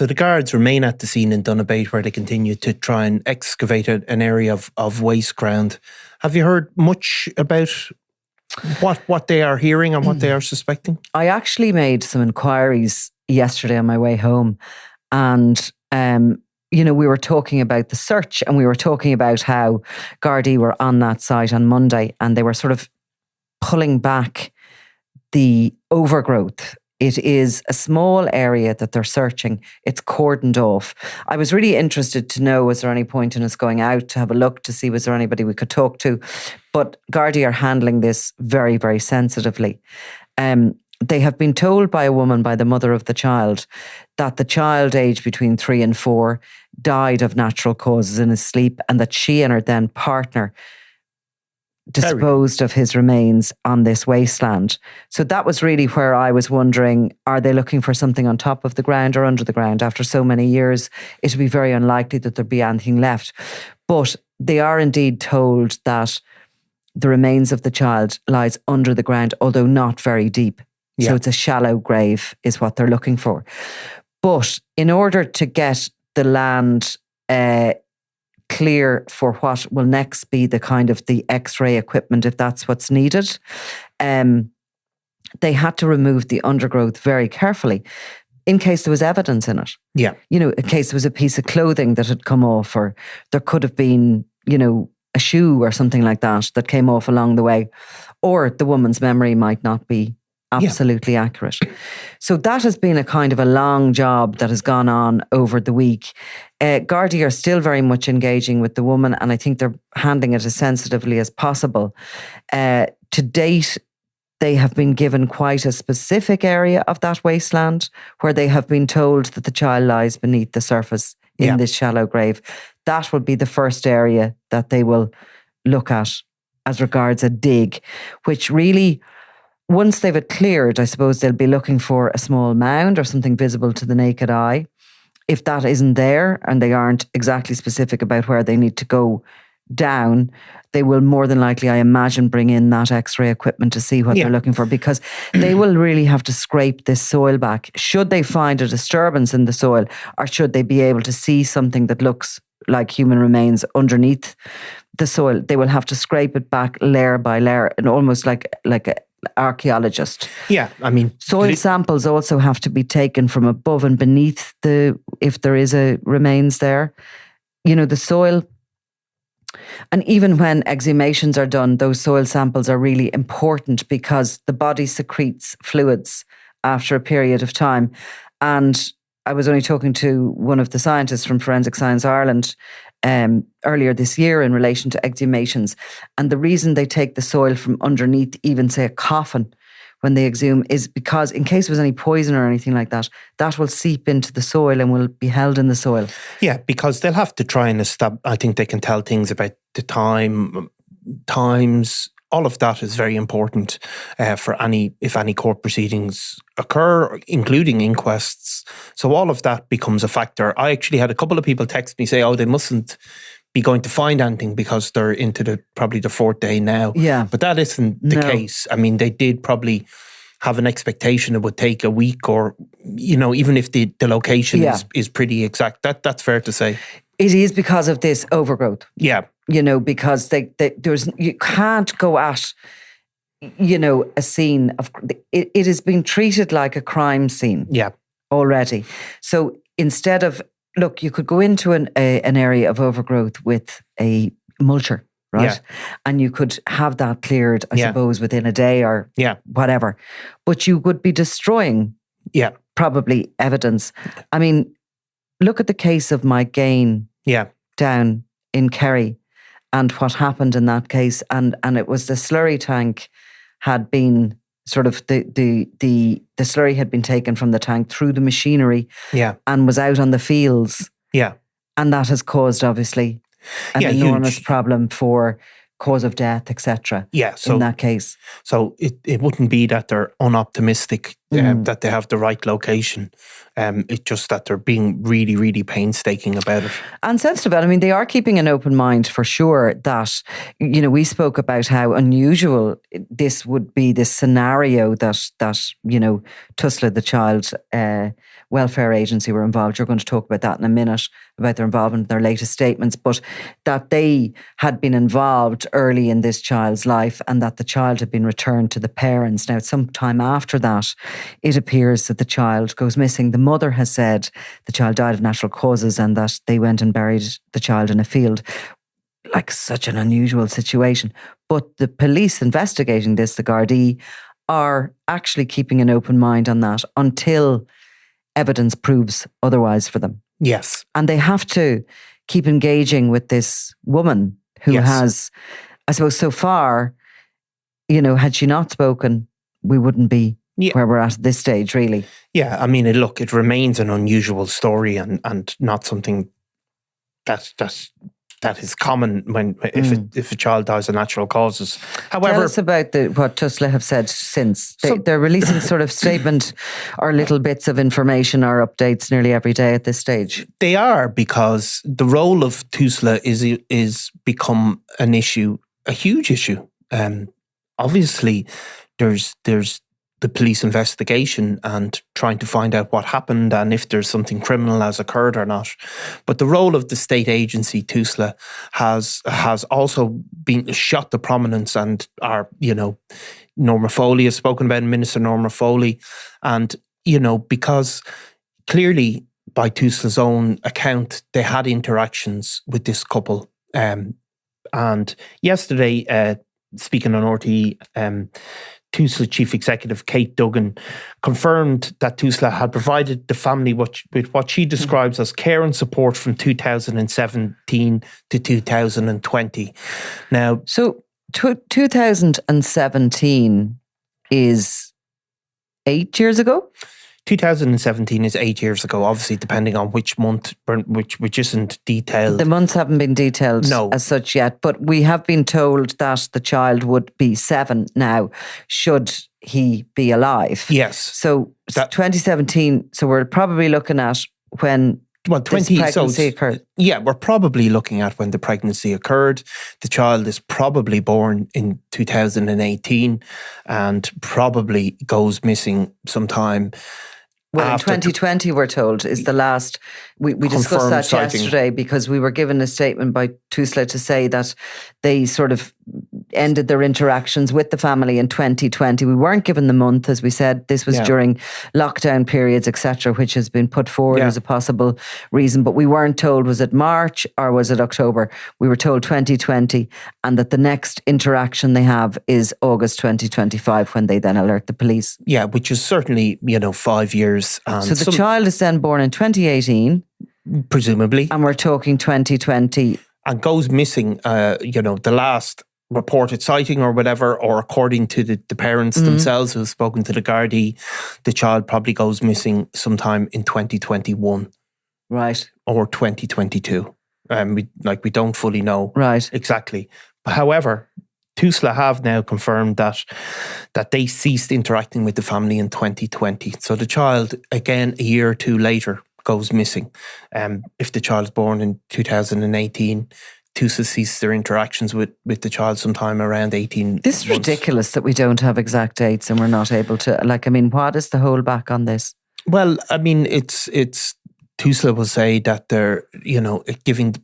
So the guards remain at the scene in Donabate where they continue to try and excavate an area of waste ground. Have you heard much about what they are hearing and what they are suspecting? I actually made some inquiries yesterday on my way home, and we were talking about the search, and we were talking about how gardaí were on that site on Monday, and they were sort of pulling back the overgrowth. It is a small area that they're searching. It's cordoned off. I was really interested to know, was there any point in us going out to have a look to see was there anybody we could talk to? But gardaí are handling this very, very sensitively. They have been told by a woman, by the mother of the child, that the child aged between 3 and 4 died of natural causes in his sleep, and that she and her then partner disposed of his remains on this wasteland. So that was really where I was wondering, are they looking for something on top of the ground or under the ground? After so many years, it would be very unlikely that there'd be anything left. But they are indeed told that the remains of the child lies under the ground, although not very deep. Yeah. So it's a shallow grave is what they're looking for. But in order to get the land clear for what will next be the kind of the X-ray equipment, if that's what's needed, they had to remove the undergrowth very carefully in case there was evidence in it. Yeah. In case there was a piece of clothing that had come off, or there could have been, a shoe or something like that came off along the way, or the woman's memory might not be absolutely accurate. So that has been a kind of a long job that has gone on over the week. Gardaí are still very much engaging with the woman, and I think they're handling it as sensitively as possible. To date, they have been given quite a specific area of that wasteland where they have been told that the child lies beneath the surface in this shallow grave. That will be the first area that they will look at as regards a dig, which really, once they've it cleared, I suppose they'll be looking for a small mound or something visible to the naked eye. If that isn't there and they aren't exactly specific about where they need to go down, they will more than likely, I imagine, bring in that X-ray equipment to see what they're looking for, because they will really have to scrape this soil back. Should they find a disturbance in the soil, or should they be able to see something that looks like human remains underneath the soil, they will have to scrape it back layer by layer, and almost like an archaeologist. Yeah, I mean, soil samples also have to be taken from above and beneath if there is a remains there. The soil. And even when exhumations are done, those soil samples are really important because the body secretes fluids after a period of time. And I was only talking to one of the scientists from Forensic Science Ireland earlier this year in relation to exhumations. And the reason they take the soil from underneath, even say a coffin, when they exhume, is because in case there was any poison or anything like that, that will seep into the soil and will be held in the soil. Yeah, because they'll have to try and I think they can tell things about the times. All of that is very important for if any court proceedings occur, including inquests. So all of that becomes a factor. I actually had a couple of people text me say, they mustn't be going to find anything because they're into probably the 4th day now. Yeah. But that isn't the case. I mean, they did probably have an expectation it would take a week, or, even if the location is pretty exact. That's fair to say. It is because of this overgrowth. Yeah. Because you can't go at, a scene of, it has been treated like a crime scene. Yeah. Already. So instead of, look, you could go into an area of overgrowth with a mulcher, right? Yeah. And you could have that cleared, I suppose, within a day or whatever. But you would be destroying probably evidence. I mean, look at the case of Mike Gain down in Kerry and what happened in that case. And it was the slurry tank had been sort of the slurry had been taken from the tank through the machinery and was out on the fields. Yeah. And that has caused, obviously, an enormous problem for cause of death, etc. Yeah. So in that case. So it wouldn't be that they're unoptimistic that they have the right location. It's just that they're being really, really painstaking about it. And sensitive about it. I mean, they are keeping an open mind for sure that, we spoke about how unusual this would be, this scenario that Tusla, the child welfare agency, were involved. You're going to talk about that in a minute, about their involvement in their latest statements, but that they had been involved early in this child's life and that the child had been returned to the parents. Now, sometime after that, it appears that the child goes missing. The mother has said the child died of natural causes and that they went and buried the child in a field. Like, such an unusual situation. But the police investigating this, the gardaí, are actually keeping an open mind on that until evidence proves otherwise for them. Yes. And they have to keep engaging with this woman who has, I suppose, so far, had she not spoken, we wouldn't be where we're at this stage, really. Yeah, I mean, it remains an unusual story and not something that is common if a child dies of natural causes. However, tell us about what Tusla have said since. They're releasing sort of statement or little bits of information or updates nearly every day at this stage. They are, because the role of Tusla is become an issue, a huge issue. Obviously, there's the police investigation and trying to find out what happened and if there's something criminal has occurred or not. But the role of the state agency, Tusla, has also been shot to prominence, and Norma Foley has spoken about, Minister Norma Foley. And, because clearly by Tusla's own account, they had interactions with this couple. And yesterday, speaking on RTE, Tusla Chief Executive Kate Duggan confirmed that Tusla had provided the family with what she describes as care and support from 2017 to 2020. Now, so 2017 is 8 years ago? 2017 is 8 years ago, obviously, depending on which month, which isn't detailed. The months haven't been detailed as such yet, but we have been told that the child would be 7 now, should he be alive. Yes. So 2017, so we're probably looking at when this pregnancy occurred. Yeah, we're probably looking at when the pregnancy occurred. The child is probably born in 2018 and probably goes missing sometime. Well, in 2020, we're told, is the last. We discussed that sighting yesterday because we were given a statement by Tusla to say that they sort of ended their interactions with the family in 2020. We weren't given the month, as we said. This was during lockdown periods, etc., which has been put forward as a possible reason. But we weren't told, was it March or was it October? We were told 2020, and that the next interaction they have is August 2025, when they then alert the police. Yeah, which is certainly, 5 years. So the child is then born in 2018. Presumably. And we're talking 2020. And goes missing, the last reported sighting or whatever, or according to the parents themselves who have spoken to the gardaí, the child probably goes missing sometime in 2021. Right. Or 2022. We don't fully know exactly. However, Tusla have now confirmed that they ceased interacting with the family in 2020. So the child, again, a year or two later, goes missing. If the child's born in 2018, Tusla ceased their interactions with the child sometime around 18 This is months. ridiculous that we don't have exact dates and we're not able to, what is the holdback on this? Well, I mean, it's Tusla will say that they're,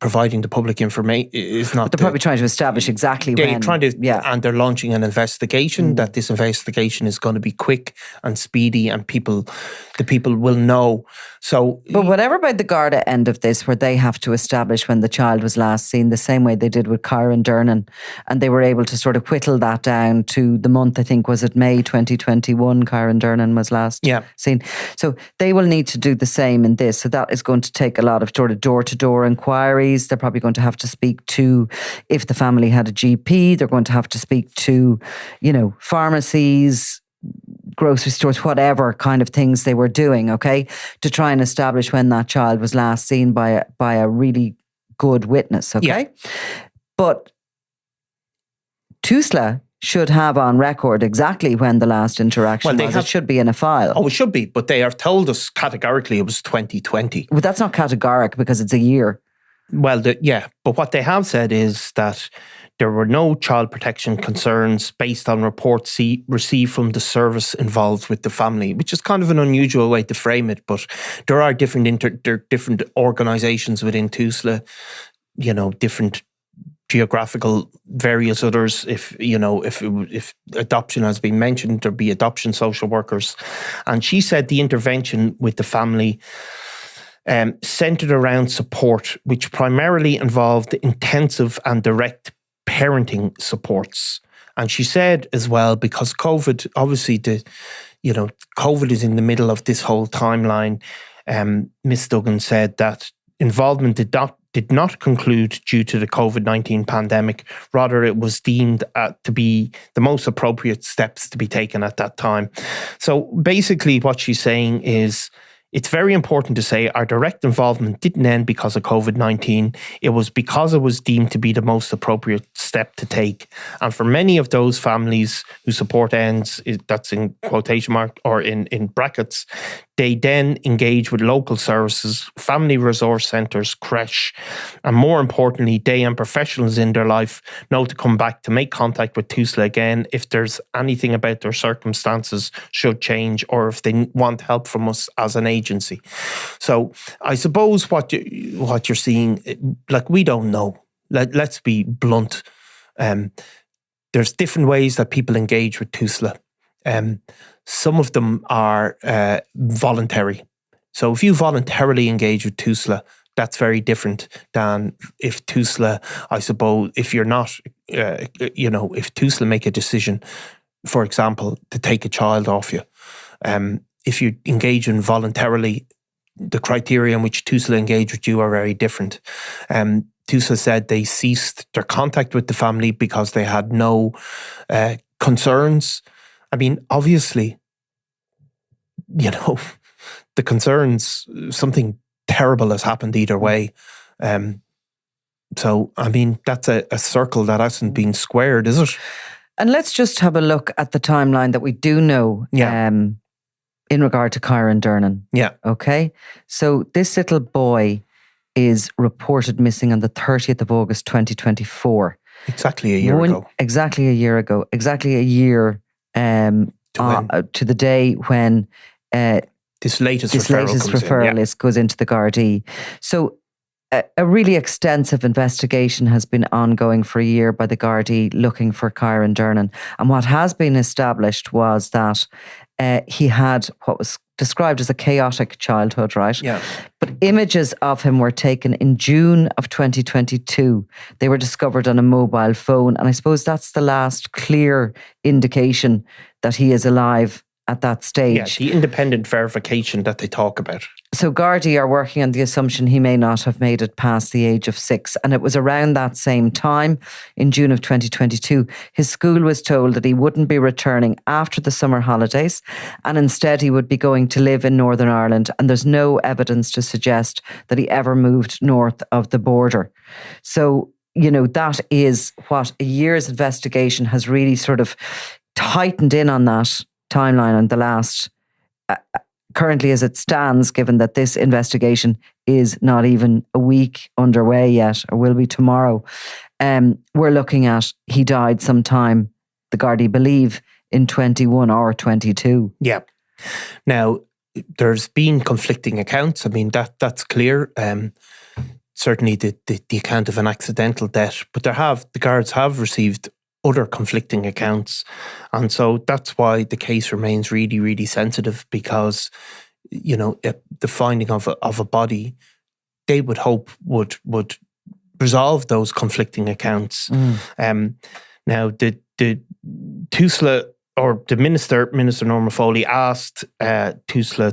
providing the public information is not. But they're probably trying to establish exactly they're when. Trying to, and they're launching an investigation. That this investigation is going to be quick and speedy, and the people will know. So, but whatever about the Garda end of this, where they have to establish when the child was last seen, the same way they did with Kairen Durn, and they were able to sort of whittle that down to the month. I think was it May 2021? Kairen Durn was last seen. So they will need to do the same in this. So that is going to take a lot of sort of door-to-door inquiries. They're probably going to have to speak to, if the family had a GP, they're going to have to speak to, pharmacies, grocery stores, whatever kind of things they were doing, okay, to try and establish when that child was last seen by a really good witness, okay? Yeah. But Tusla should have on record exactly when the last interaction was. It should be in a file. Oh, it should be, but they have told us categorically it was 2020. But that's not categoric because it's a year. Well, but what they have said is that there were no child protection concerns based on reports received from the service involved with the family, which is kind of an unusual way to frame it. But there are different organisations within Tusla, different geographical, various others. If adoption has been mentioned, there'd be adoption social workers. And she said the intervention with the family centred around support, which primarily involved intensive and direct parenting supports. And she said as well, because COVID, obviously COVID is in the middle of this whole timeline. Miss Duggan said that involvement did not conclude due to the COVID-19 pandemic. Rather, it was deemed to be the most appropriate steps to be taken at that time. So basically what she's saying is, it's very important to say our direct involvement didn't end because of COVID-19. It was because it was deemed to be the most appropriate step to take. And for many of those families whose support ends, that's in quotation mark or in brackets, they then engage with local services, family resource centres, creche, and more importantly, they and professionals in their life know to come back to make contact with Tusla again if there's anything about their circumstances should change or if they want help from us as an agency. So I suppose what you're seeing, like, we don't know. Let's be blunt. There's different ways that people engage with Tusla. Some of them are voluntary. So if you voluntarily engage with Tusla, that's very different than if Tusla, I suppose, if you're not, if Tusla make a decision, for example, to take a child off you. If you engage in voluntarily, the criteria in which Tusla engage with you are very different. Tusla said they ceased their contact with the family because they had no concerns. I mean, obviously, the concerns, something terrible has happened either way. So, I mean, that's a circle that hasn't been squared, is it? And let's just have a look at the timeline that we do know in regard to Kairen Durn. Yeah. Okay. So this little boy is reported missing on the 30th of August, 2024. Exactly a year ago. Exactly a year ago. Exactly a year to the day when this latest referral list goes into the gardaí. So a really extensive investigation has been ongoing for a year by the gardaí looking for Kairen Durn. And what has been established was that he had what was described as a chaotic childhood, right? Yeah. But images of him were taken in June of 2022. They were discovered on a mobile phone. And I suppose that's the last clear indication that he is alive at that stage. Yeah, the independent verification that they talk about. So gardaí are working on the assumption he may not have made it past the age of 6. And it was around that same time, in June of 2022, his school was told that he wouldn't be returning after the summer holidays, and instead he would be going to live in Northern Ireland. And there's no evidence to suggest that he ever moved north of the border. So, that is what a year's investigation has really sort of tightened in on that timeline on the last, currently as it stands, given that this investigation is not even a week underway yet, or will be tomorrow. We're looking at, he died sometime, the gardaí believe, in 21 or 22. Yeah. Now, there's been conflicting accounts. I mean, that's clear. Certainly the account of an accidental death, but the guards have received other conflicting accounts. And so that's why the case remains really, really sensitive, because, the finding of a body, they would hope would resolve those conflicting accounts. Now, the Tusla, or the Minister Norma Foley, asked Tusla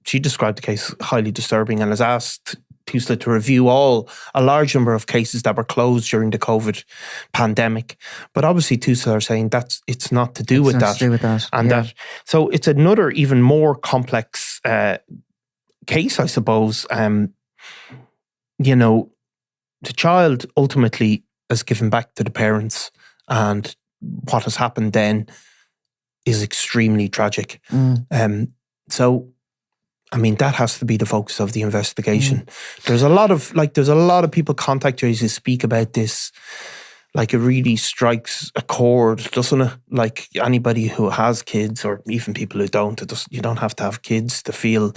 she described the case highly disturbing and has asked Tusla to review a large number of cases that were closed during the COVID pandemic. But obviously Tusla are saying it's not to do with that. And so it's another even more complex case, I suppose. The child ultimately is given back to the parents, and what has happened then is extremely tragic. So, I mean, that has to be the focus of the investigation. There's a lot of people contact you who speak about this. Like, it really strikes a chord, doesn't it? Like, anybody who has kids, or even people who don't, you don't have to have kids to feel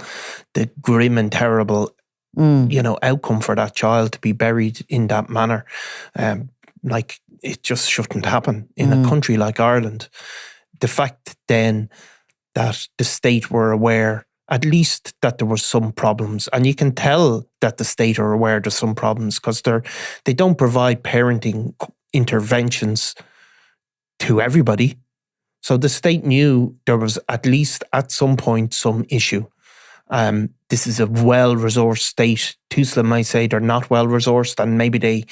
the grim and terrible, outcome for that child to be buried in that manner. Like, it just shouldn't happen in a country like Ireland. The fact then that the state were aware, at least, that there were some problems, and you can tell that the state are aware there's some problems, because they don't provide parenting interventions to everybody. So the state knew there was at least at some point some issue. This is a well-resourced state. Tusla might say they're not well-resourced, and maybe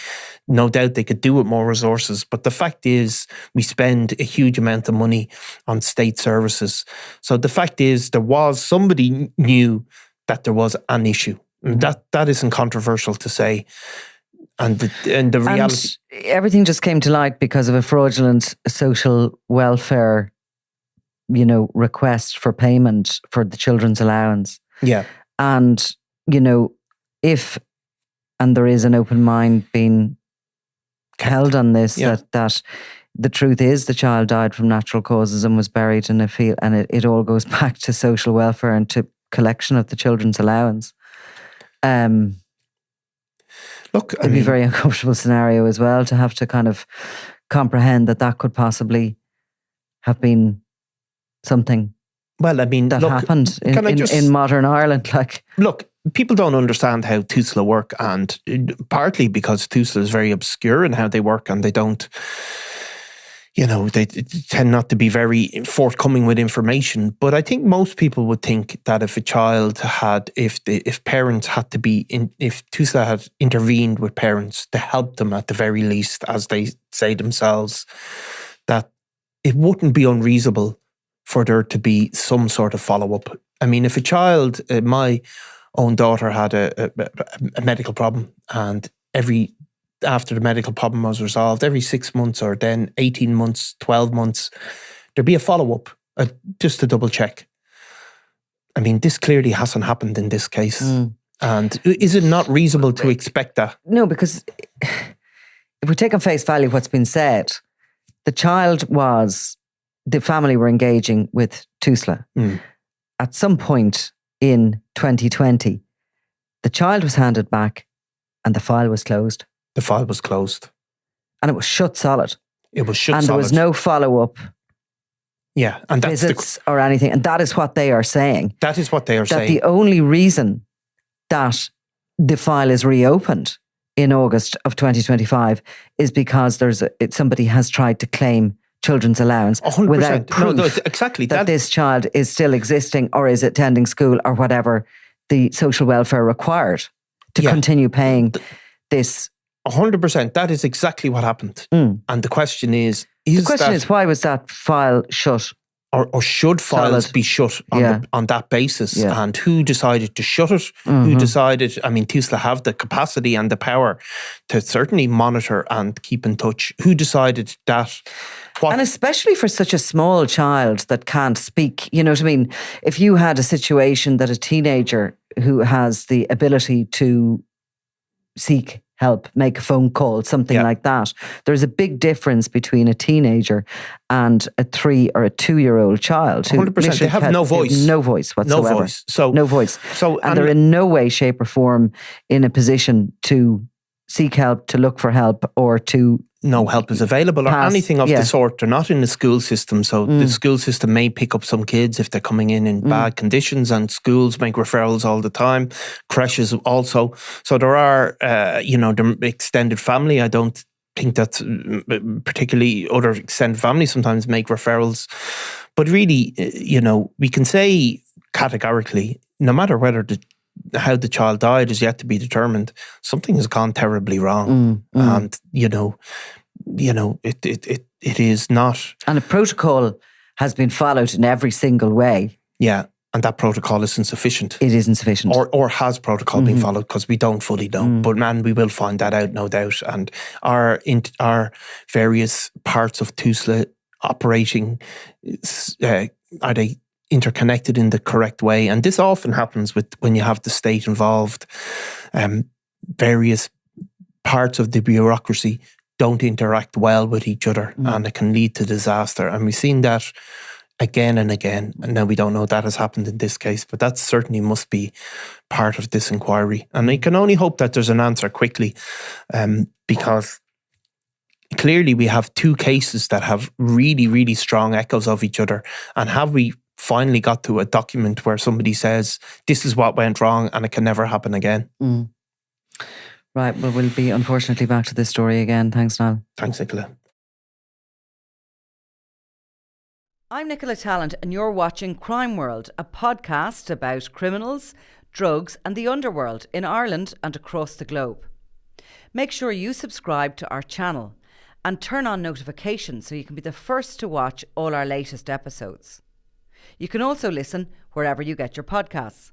no doubt they could do with more resources. But the fact is, we spend a huge amount of money on state services. So the fact is, somebody knew that there was an issue. And that isn't controversial to say. And the reality... And everything just came to light because of a fraudulent social welfare, request for payment for the children's allowance. Yeah. And, if, and there is an open mind being held on this, that the truth is the child died from natural causes and was buried in a field, and it all goes back to social welfare and to collection of the children's allowance. Look, it'd be a very uncomfortable scenario as well to have to kind of comprehend that could possibly have been something. Well, I mean, that happened in modern Ireland. Look, people don't understand how Tusla work, and partly because Tusla is very obscure in how they work, and they don't, they tend not to be very forthcoming with information. But I think most people would think that if a child had, if parents had to be if Tusla had intervened with parents to help them at the very least, as they say themselves, that it wouldn't be unreasonable for there to be some sort of follow-up. I mean, if a child, my own daughter had a medical problem, and after the medical problem was resolved, every 6 months or then 18 months, 12 months, there'd be a follow-up just to double check. I mean, this clearly hasn't happened in this case. And is it not reasonable to expect that? No, because if we take on face value what's been said, the family were engaging with Tusla. At some point in 2020, the child was handed back and the file was closed. The file was closed. And it was shut solid. It was shut solid. And there was no follow-up and that's visits or anything. And that is what they are saying. That is what they are saying. That the only reason that the file is reopened in August of 2025 is because somebody has tried to claim children's allowance 100%. without proof exactly that this child is still existing or is attending school or whatever the social welfare required to continue paying this. 100%. That is exactly what happened. And the question is why was that file shut? Or should files be shut on that basis? Yeah. And who decided to shut it? Who decided? I mean, Tusla have the capacity and the power to certainly monitor and keep in touch. Who decided that? And especially for such a small child that can't speak, you know what I mean? If you had a situation that a teenager who has the ability to seek help, make a phone call, something like that. There's a big difference between a teenager and a 3 or a 2-year-old child who 100%. They have no voice. No voice whatsoever. No voice. No voice. And they're in no way, shape or form in a position to seek help, to look for help, or to... No help is available or anything of the sort. They're not in the school system. So the school system may pick up some kids if they're coming in bad conditions, and schools make referrals all the time. Creches also. So there are, the extended family. I don't think that's particularly other extended families sometimes make referrals. But really, we can say categorically, no matter how the child died is yet to be determined, something has gone terribly wrong. And, it is not. And a protocol has been followed in every single way. Yeah. and that protocol isn't sufficient. It isn't sufficient. Or has protocol been followed, because we don't fully know. But man, we will find that out, no doubt. And our various parts of Tusla operating, are they interconnected in the correct way? And this often happens when you have the state involved. Various parts of the bureaucracy don't interact well with each other, and it can lead to disaster. And we've seen that again and again. And now we don't know that has happened in this case, but that certainly must be part of this inquiry. And I can only hope that there's an answer quickly, because clearly we have two cases that have really, really strong echoes of each other. And have we finally got to a document where somebody says, this is what went wrong and it can never happen again? Right, well, we'll be unfortunately back to this story again. Thanks, Niall. Thanks, Nicola. I'm Nicola Tallant, and you're watching Crime World, a podcast about criminals, drugs and the underworld in Ireland and across the globe. Make sure you subscribe to our channel and turn on notifications so you can be the first to watch all our latest episodes. You can also listen wherever you get your podcasts.